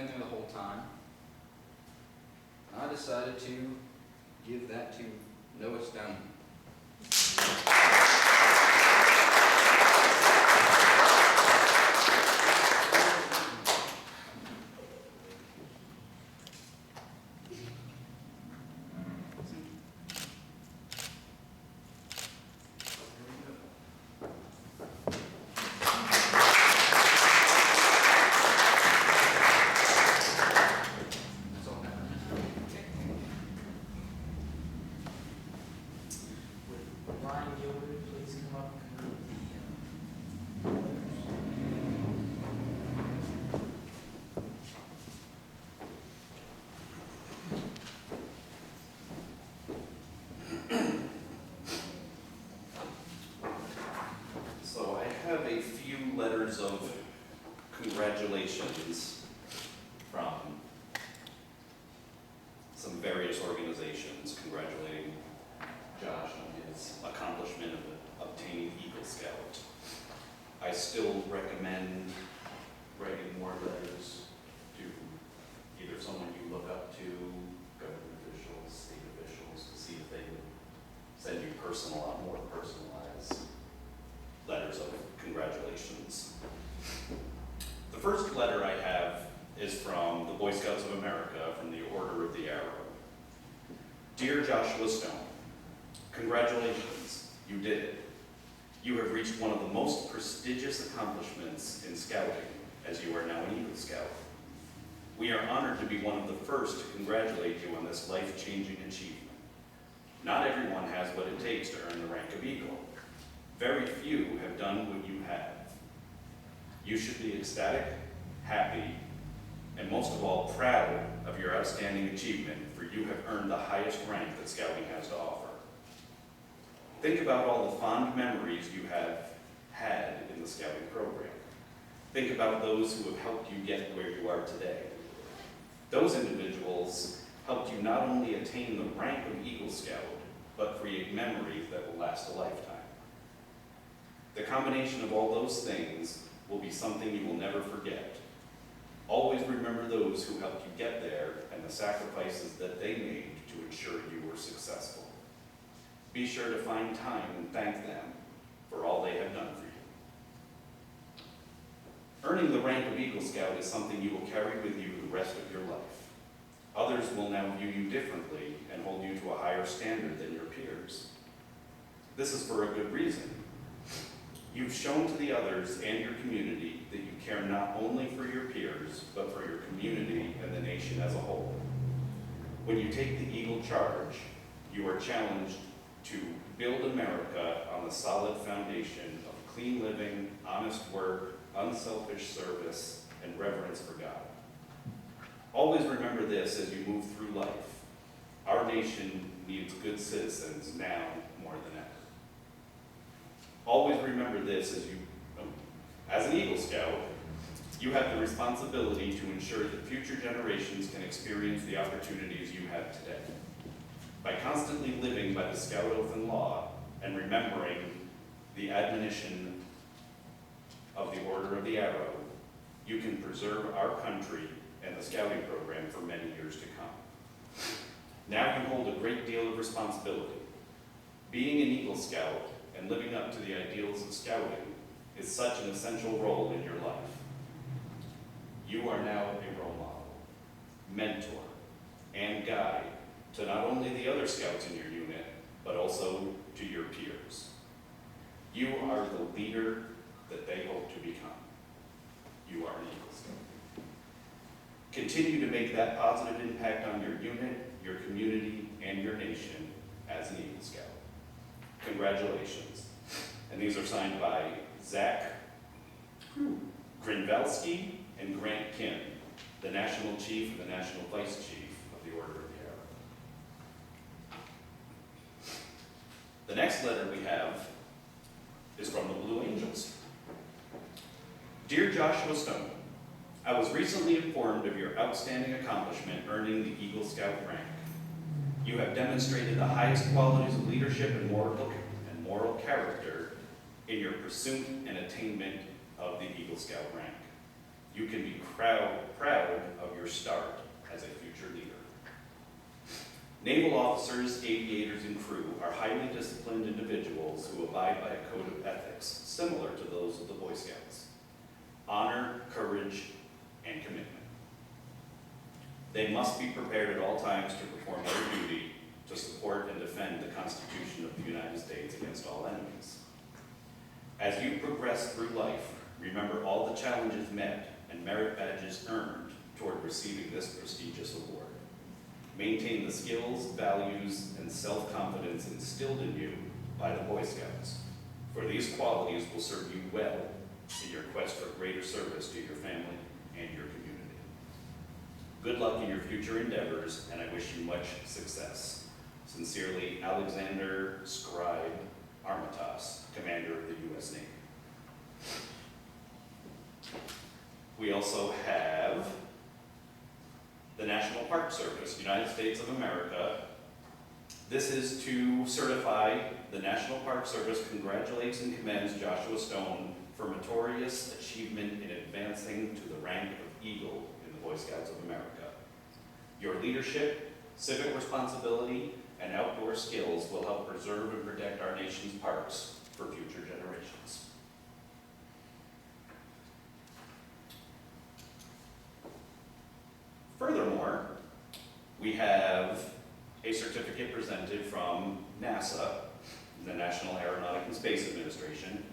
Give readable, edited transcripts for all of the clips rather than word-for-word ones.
there the whole time. And I decided to give that to Noah Stone. Ryan Gilbert, please come up and read the letters. So I have a few letters of congratulations from some various organizations congratulating Josh on his accomplishment of obtaining Eagle Scout. I still recommend writing more letters to either someone you look up to, government officials, state officials, to see if they would send you more personalized letters of congratulations. The first letter I have is from the Boy Scouts of America, from the Order of the Arrow. Dear Joshua Stone, congratulations, you did it. You have reached one of the most prestigious accomplishments in scouting, as you are now an Eagle Scout. We are honored to be one of the first to congratulate you on this life-changing achievement. Not everyone has what it takes to earn the rank of Eagle. Very few have done what you have. You should be ecstatic, happy, and most of all, proud of your outstanding achievement, for you have earned the highest rank that Scouting has to offer. Think about all the fond memories you have had in the Scouting program. Think about those who have helped you get where you are today. Those individuals helped you not only attain the rank of Eagle Scout, but create memories that will last a lifetime. The combination of all those things will be something you will never forget. Always remember those who helped you get there and the sacrifices that they made to ensure you were successful. Be sure to find time and thank them for all they have done for you. Earning the rank of Eagle Scout is something you will carry with you the rest of your life. Others will now view you differently and hold you to a higher standard than your peers. This is for a good reason. You've shown to the others and your community that you care not only for your peers, but for your community and the nation as a whole. When you take the Eagle charge, you are challenged to build America on the solid foundation of clean living, honest work, unselfish service, and reverence for God. Always remember this as you move through life. Our nation needs good citizens now more than ever. Always remember this as an Eagle Scout, you have the responsibility to ensure that future generations can experience the opportunities you have today. By constantly living by the Scout Oath and Law and remembering the admonition of the Order of the Arrow, you can preserve our country and the Scouting program for many years to come. Now you hold a great deal of responsibility. Being an Eagle Scout and living up to the ideals of Scouting is such an essential role in your life. You are now a role model, mentor, and guide to not only the other Scouts in your unit, but also to your peers. You are the leader that they hope to become. You are an Eagle Scout. Continue to make that positive impact on your unit, your community, and your nation as an Eagle Scout. Congratulations. And these are signed by Zach Grinvalski and Grant Kim, the National Chief and the National Vice Chief of the Order of the Arrow. The next letter we have is from the Blue Angels. Dear Joshua Stone, I was recently informed of your outstanding accomplishment earning the Eagle Scout rank. You have demonstrated the highest qualities of leadership and moral character in your pursuit and attainment of the Eagle Scout rank. You can be proud of your Naval officers, aviators, and crew are highly disciplined individuals who abide by a code of ethics similar to those of the Boy Scouts. Honor, courage, and commitment. They must be prepared at all times to perform their duty to support and defend the Constitution of the United States against all enemies. As you progress through life, remember all the challenges met and merit badges earned toward receiving this prestigious award. Maintain the skills, values, and self-confidence instilled in you by the Boy Scouts, for these qualities will serve you well in your quest for greater service to your family and your community. Good luck in your future endeavors, and I wish you much success. Sincerely, Alexander Scribe Armitage, Commander of the U.S. Navy. We also have the National Park Service, United States of America. This is to certify the National Park Service congratulates and commends Joshua Stone for meritorious achievement in advancing to the rank of Eagle in the Boy Scouts of America. Your leadership, civic responsibility, and outdoor skills will help preserve and protect our nation's parks for future generations. Furthermore, we have a certificate presented from NASA, the National Aeronautic and Space Administration,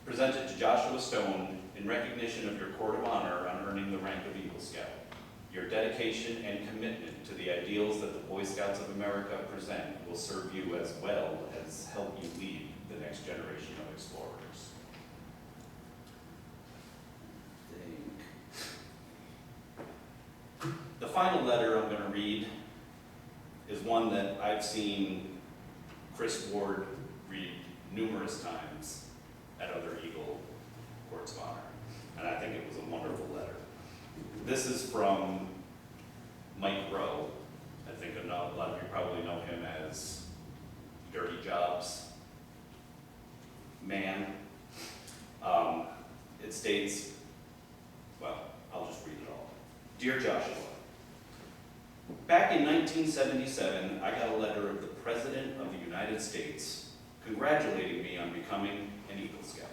presented to Joshua Stone in recognition of your Court of Honor on earning the rank of Eagle Scout. Your dedication and commitment to the ideals that the Boy Scouts of America present will serve you as well as help you lead the next generation of explorers. The final letter I'm going to read is one that I've seen Chris Ward read numerous times at other Eagle Courts of Honor, and I think it was a wonderful letter. This is from Mike Rowe. I think a lot of you probably know him as Dirty Jobs man. It states, well, I'll just read it all. Dear Joshua, back in 1977, I got a letter of the President of the United States congratulating me on becoming an Eagle Scout.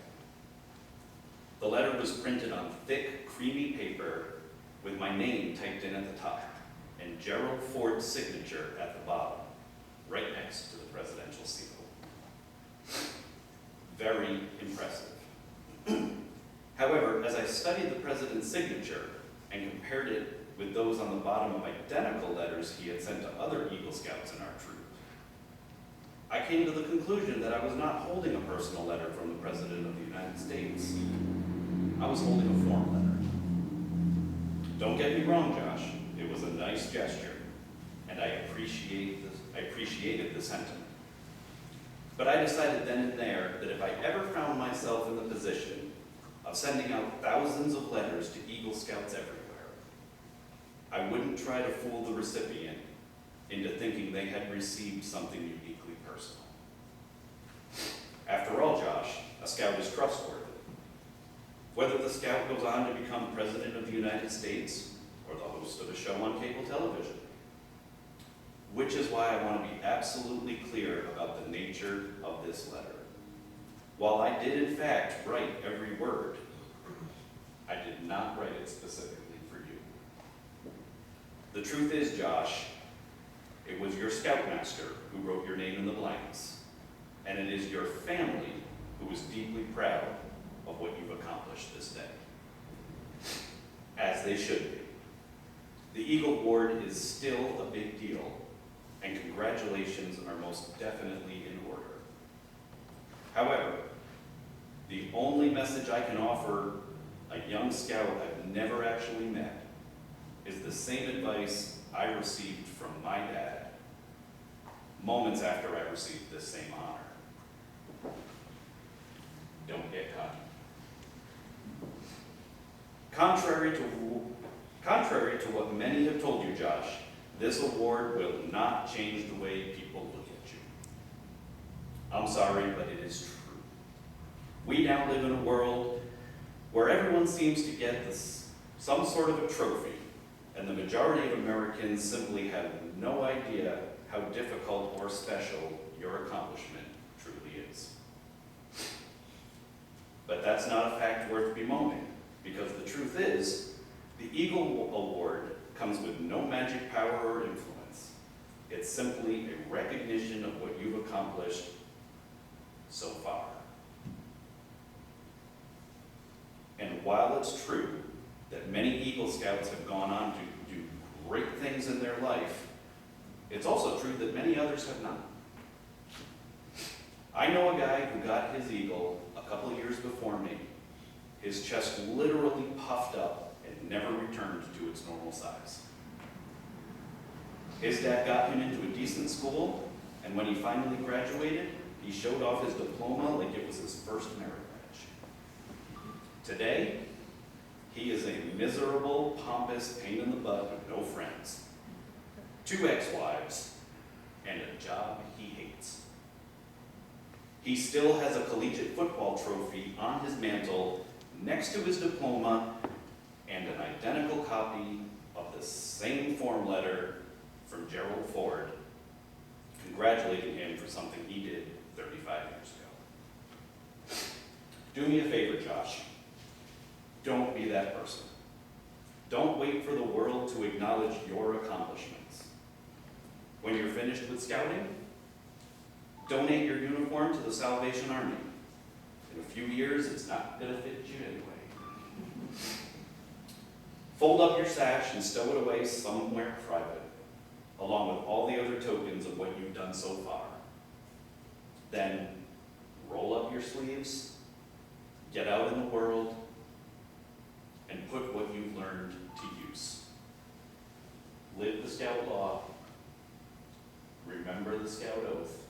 The letter was printed on thick, creamy paper with my name typed in at the top and Gerald Ford's signature at the bottom, right next to the presidential seal. Very impressive. However, as I studied the president's signature and compared it with those on the bottom of identical letters he had sent to other Eagle Scouts in our troop, I came to the conclusion that I was not holding a personal letter from the President of the United States. I was holding a form letter. Don't get me wrong, Josh. It was a nice gesture, and I appreciated the sentiment. But I decided then and there that if I ever found myself in the position of sending out thousands of letters to Eagle Scouts everywhere, I wouldn't try to fool the recipient into thinking they had received something uniquely personal. After all, Josh, a scout is trustworthy. Whether the scout goes on to become President of the United States or the host of a show on cable television. Which is why I want to be absolutely clear about the nature of this letter. While I did in fact write every word, I did not write it specifically for you. The truth is, Josh, it was your scoutmaster who wrote your name in the blanks, and it is your family who is deeply proud of what you've accomplished this day. As they should be. The Eagle Award is still a big deal, and congratulations are most definitely in order. However, the only message I can offer a young scout I've never actually met is the same advice I received from my dad moments after I received this same honor. Don't get cocky. Contrary to what many have told you, Josh, this award will not change the way people look at you. I'm sorry, but it is true. We now live in a world where everyone seems to get some sort of a trophy and the majority of Americans simply have no idea how difficult or special your accomplishment truly is. But that's not a fact worth bemoaning, because the truth is, the Eagle Award comes with no magic power or influence. It's simply a recognition of what you've accomplished so far. And while it's true that many Eagle Scouts have gone on to do great things in their life, it's also true that many others have not. I know a guy who got his Eagle a couple of years before me. His chest literally puffed up and never returned to its normal size. His dad got him into a decent school, and when he finally graduated, he showed off his diploma like it was his first merit badge. Today, he is a miserable, pompous pain in the butt with no friends, 2 ex-wives, and a job he hates. He still has a collegiate football trophy on his mantle next to his diploma and an identical copy of the same form letter from Gerald Ford, congratulating him for something he did 35 years ago. Do me a favor, Josh. Don't be that person. Don't wait for the world to acknowledge your accomplishments. When you're finished with scouting, donate your uniform to the Salvation Army. In a few years, it's not going to fit you anyway. Fold up your sash and stow it away somewhere private, along with all the other tokens of what you've done so far. Then roll up your sleeves, get out in the world, and put what you've learned to use. Live the Scout Law, remember the Scout Oath,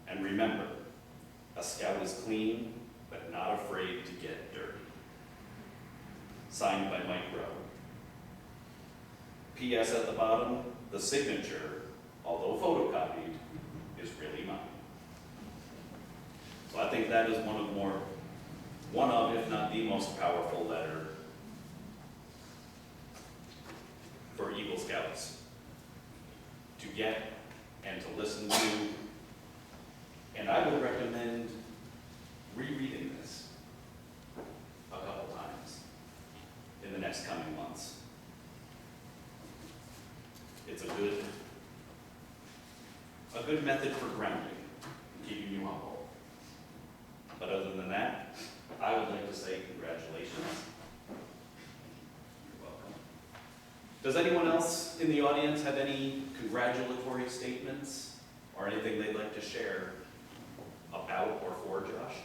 and remember, a Scout is clean, but not afraid to get dirty. Signed by Mike Rowe. P.S. at the bottom, the signature, although photocopied, is really mine. So I think that is one of, if not the most powerful letter for Eagle Scouts to get and to listen to. And I would recommend rereading this a couple times in the next coming months. It's a good method for grounding and keeping you humble. But other than that, I would like to say congratulations. You're welcome. Does anyone else in the audience have any congratulatory statements or anything they'd like to share about or for Josh?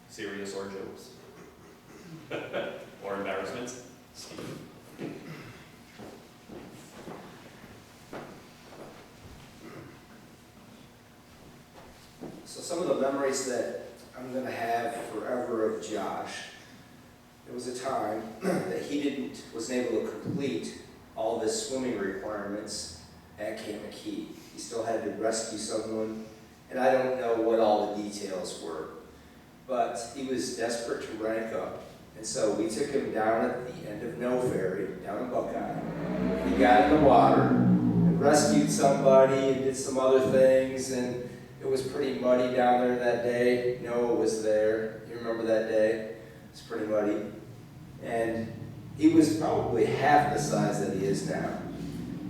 Serious or jokes? Or embarrassments? Steve. So some of the memories that I'm going to have forever of Josh, there was a time that he wasn't able to complete all of his swimming requirements at Camp McKee. He still had to rescue someone, and I don't know what all the details were, but he was desperate to rank up. And so we took him down at the end of No Ferry, down in Buckeye. He got in the water and rescued somebody and did some other things, and it was pretty muddy down there that day. Noah was there. You remember that day? It was pretty muddy. And he was probably half the size that he is now.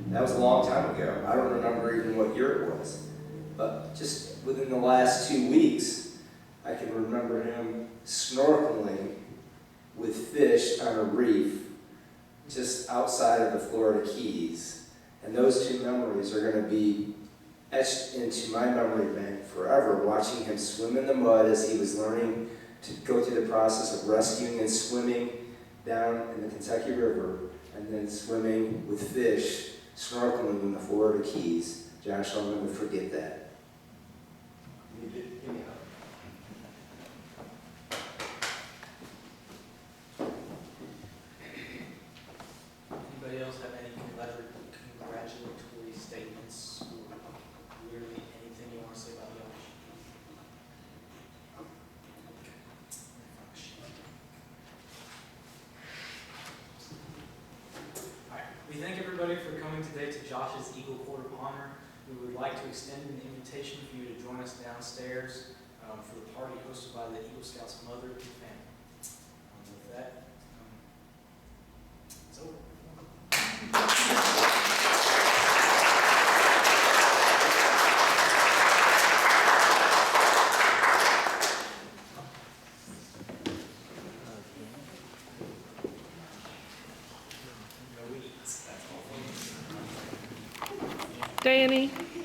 That was a long time ago. I don't remember even what year it was. But just within the last 2 weeks, I can remember him snorkeling with fish on a reef just outside of the Florida Keys. And those 2 memories are going to be etched into my memory bank forever, watching him swim in the mud as he was learning to go through the process of rescuing and swimming down in the Kentucky River, and then swimming with fish, snorkeling in the Florida Keys. Josh, I'll never forget that. Anybody else have any congratulatory statements or really anything you want to say about Josh? We thank everybody for coming today to Josh's Eagle Court of Honor. We would like to extend an invitation for you to join us downstairs for the party hosted by the Eagle Scouts mother and family. With that, it's over. Danny?